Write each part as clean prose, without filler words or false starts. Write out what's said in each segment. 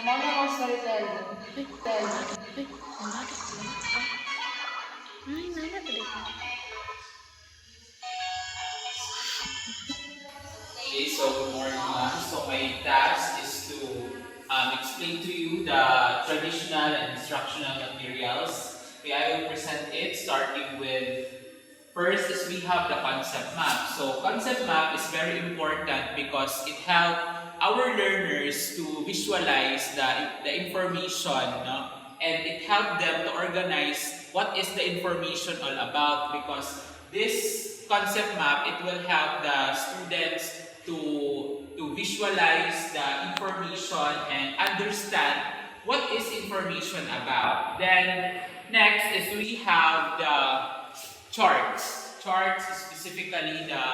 Samahan ako sa hotel. Hotel. Ay, ang dati ko lang. Ay, nana ba dito? Okay, so good morning, ma'am. So my task is to explain to you the traditional and instructional materials. Okay, I will present it starting with first is we have the concept map. So concept map is very important because it helps our learners to visualize the information, no? And it helps them to organize what is the information all about, because this concept map, it will help the students to visualize the information and understand what is information about. Then next is we have the charts. Charts is specifically the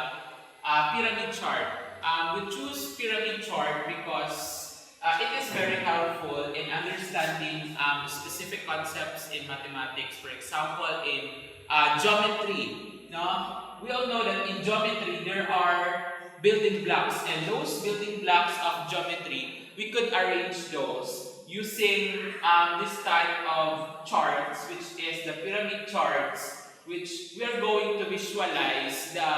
pyramid chart. We choose pyramid chart because it is very helpful in understanding specific concepts in mathematics. For example, in geometry. No? We all know that in geometry there are building blocks, and those building blocks of geometry, we could arrange those using this type of charts, which is the pyramid charts, which we are going to visualize the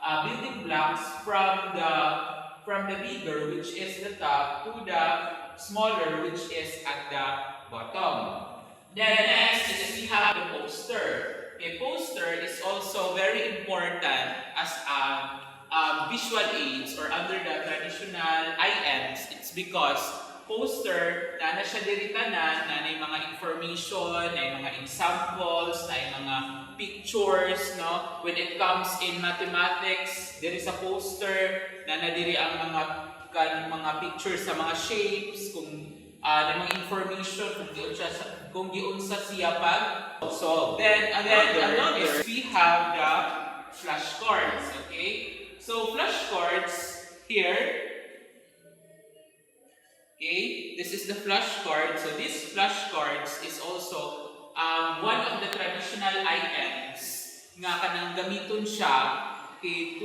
building blocks from the bigger, which is the top, to the smaller, which is at the bottom. Then next is we have the poster. A poster is also very important as a visual aids or under the traditional IMs. It's because poster na siya diri tanan na may mga information, na mga examples, na mga pictures, no? When it comes in mathematics, there is a poster na nadiri ang mga pictures sa mga shapes, kung na mga information kung giunsa siya pag so then another is we have the flashcards. Okay, so flashcards here. Okay, this is the flashcard. So this flashcards is also one of the traditional items nga kanang gamiton siya, okay,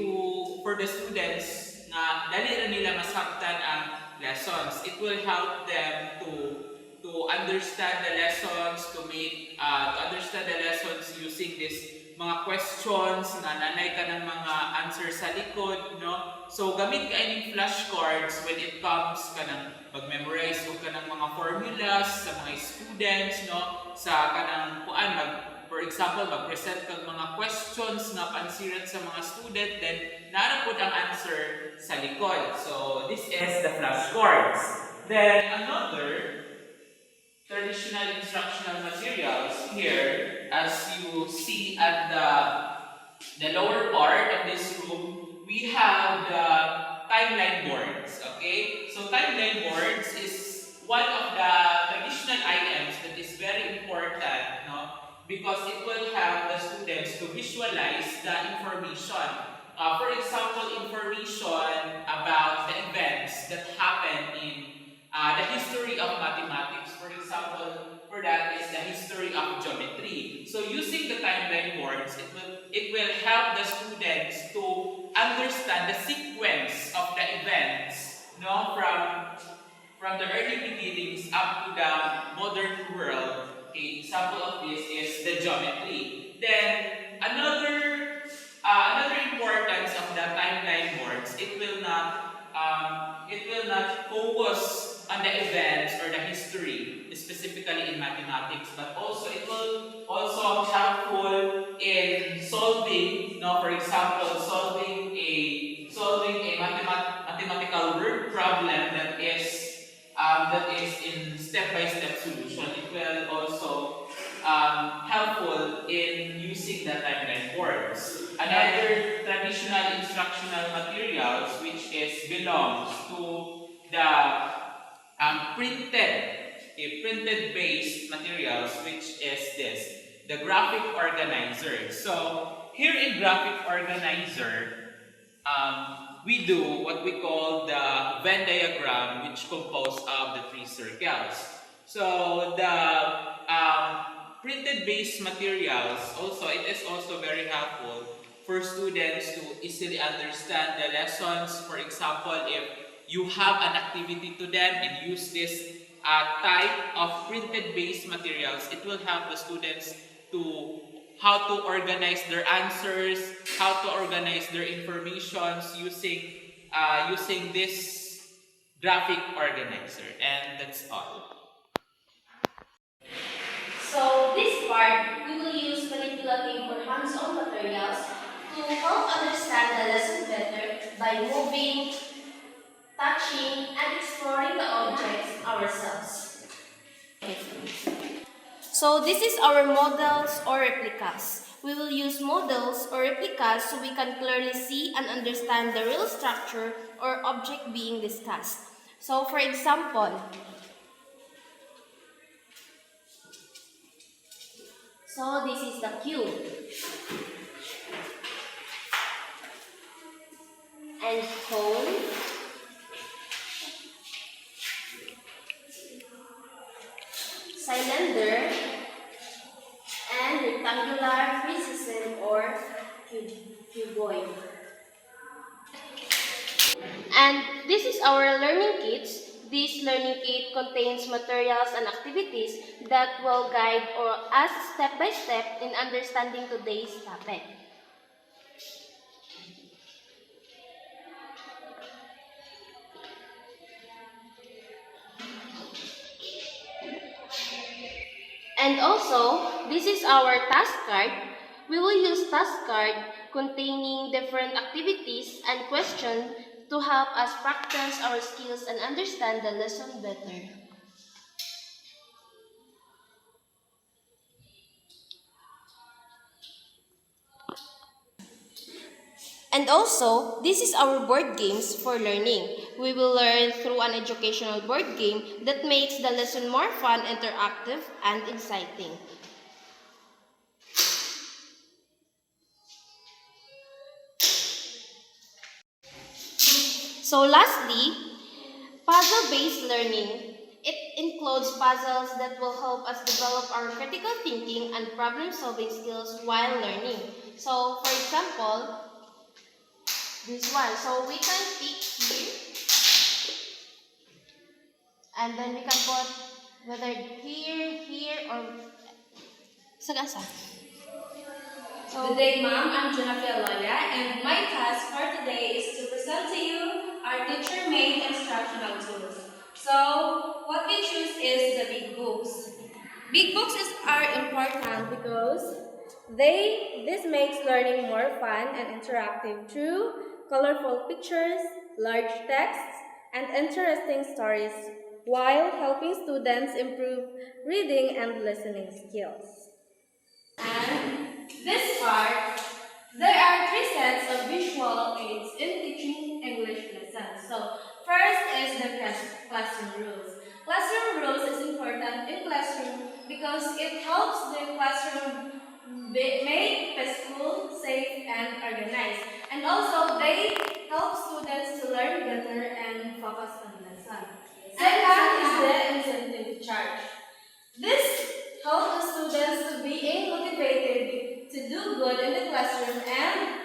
for the students na dali ra nila masabtan ang lessons. It will help them to understand the lessons, to understand the lessons using this mga questions na nanay ka ng mga answer sa likod, no? So gamit ka ining flashcards when it comes ka ng pag-memorize o ka ng mga formulas sa mga students, no? Sa kanang for example, mag-present kang mga questions na pansirat sa mga student, then narapod ang answer sa likod. So this is the flashcards. Then another traditional instructional materials here, as you see at the lower part of this room, we have the timeline boards. Okay, so timeline boards is one of the traditional items that is very important, no? Because it will help the students to visualize the information. For example, information about the events that happen in the history of mathematics. For example, for that is the history of geometry. So using the timeline boards, it will help the students to understand the sequence of the events, no, from the early beginnings up to the modern world. Okay, example of this is the geometry. Then another importance of the timeline boards, it will not focus on the events or the history, specifically in mathematics, but also it will also helpful in solving, no, for example, solving a mathematical word problem that is in step-by-step solution. It will also helpful in using the timeline boards. Another traditional instructional materials which belongs to the printed based materials, which is this, the graphic organizer. So here in graphic organizer, we do what we call the Venn diagram, which composed of the three circles. So the printed based materials also, it is also very helpful for students to easily understand the lessons. For example, if you have an activity to them and use this type of printed based materials, it will help the students to how to organize their answers, how to organize their informations using this graphic organizer. And that's all. So this part, we will use manipulative or hands-on materials to help understand the lesson better by moving, touching, and exploring the objects ourselves. So this is our models or replicas. We will use models or replicas so we can clearly see and understand the real structure or object being discussed. So for example, this is the cube and cone, cylinder, and rectangular prism or cuboid. And this is our learning kits. This learning kit contains materials and activities that will guide us step by step in understanding today's topic. And also, this is our task card. We will use task card containing different activities and questions to help us practice our skills and understand the lesson better. And also, this is our board games for learning. We will learn through an educational board game that makes the lesson more fun, interactive, and exciting. So lastly, puzzle-based learning. It includes puzzles that will help us develop our critical thinking and problem-solving skills while learning. So for example, this one. So we can pick here and then we can put whether here, or sagasa. Good day, ma'am. I'm Jonafia Loya, and my task for today is to present to you our teacher-made instructional tools. So, what we choose is the big books. Big books are important because this makes learning more fun and interactive through colorful pictures, large texts, and interesting stories, while helping students improve reading and listening skills. And this part, there are three sets of visual aids in teaching English lessons. So, first is the classroom rules. Classroom rules is important in classroom because it helps the classroom make peaceful, safe, and organized. And also, they help students to learn better and focus on the lesson. Second is the incentive charge. This helps the students to be motivated to do good in the classroom and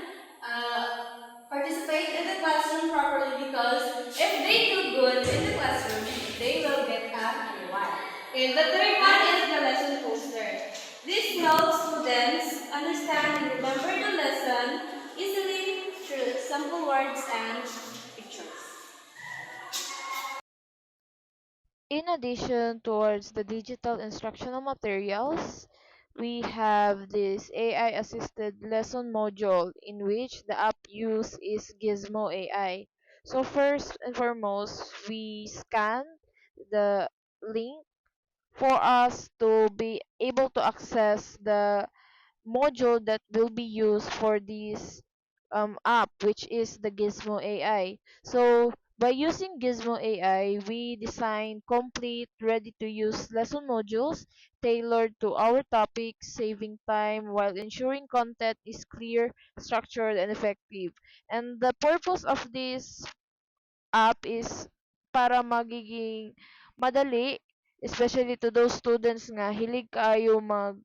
participate in the classroom properly, because if they do good in the classroom, they will get a reward. And the third one is the lesson poster. This helps students understand and remember the lesson easily through simple words and pictures. In addition, towards the digital instructional materials, we have this AI assisted lesson module in which the app used is Gizmo AI. So first and foremost, we scan the link for us to be able to access the module that will be used for this app, which is the Gizmo AI. So by using Gizmo AI, we design complete, ready-to-use lesson modules tailored to our topic, saving time while ensuring content is clear, structured, and effective. And the purpose of this app is para magiging madali, especially to those students nga hilig kayo mag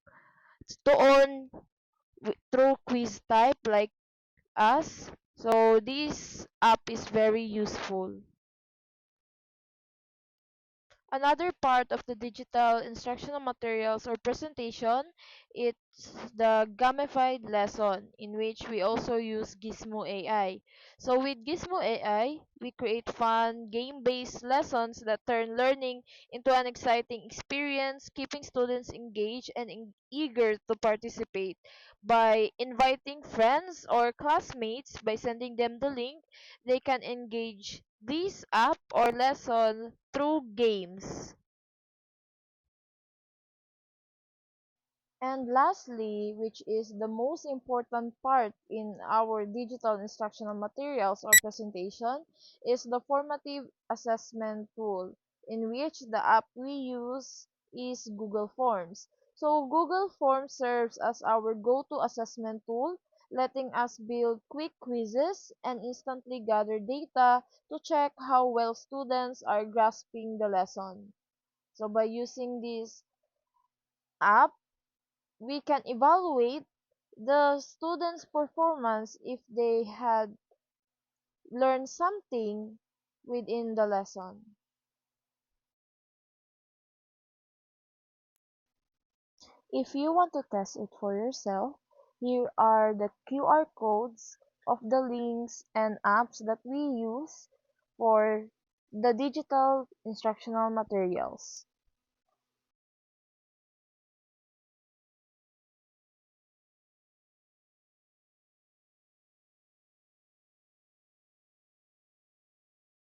tuon through quiz type like us. So this app is very useful. Another part of the digital instructional materials or presentation, it's the gamified lesson in which we also use Gizmo AI. So with Gizmo AI, we create fun, game-based lessons that turn learning into an exciting experience, keeping students engaged and eager to participate. By inviting friends or classmates, by sending them the link, they can engage this app or lesson through games. And lastly, which is the most important part in our digital instructional materials or presentation, is the formative assessment tool, in which the app we use is Google Forms. So Google Forms serves as our go-to assessment tool, letting us build quick quizzes and instantly gather data to check how well students are grasping the lesson. So by using this app, we can evaluate the students' performance if they had learned something within the lesson. If you want to test it for yourself, here are the QR codes of the links and apps that we use for the digital instructional materials.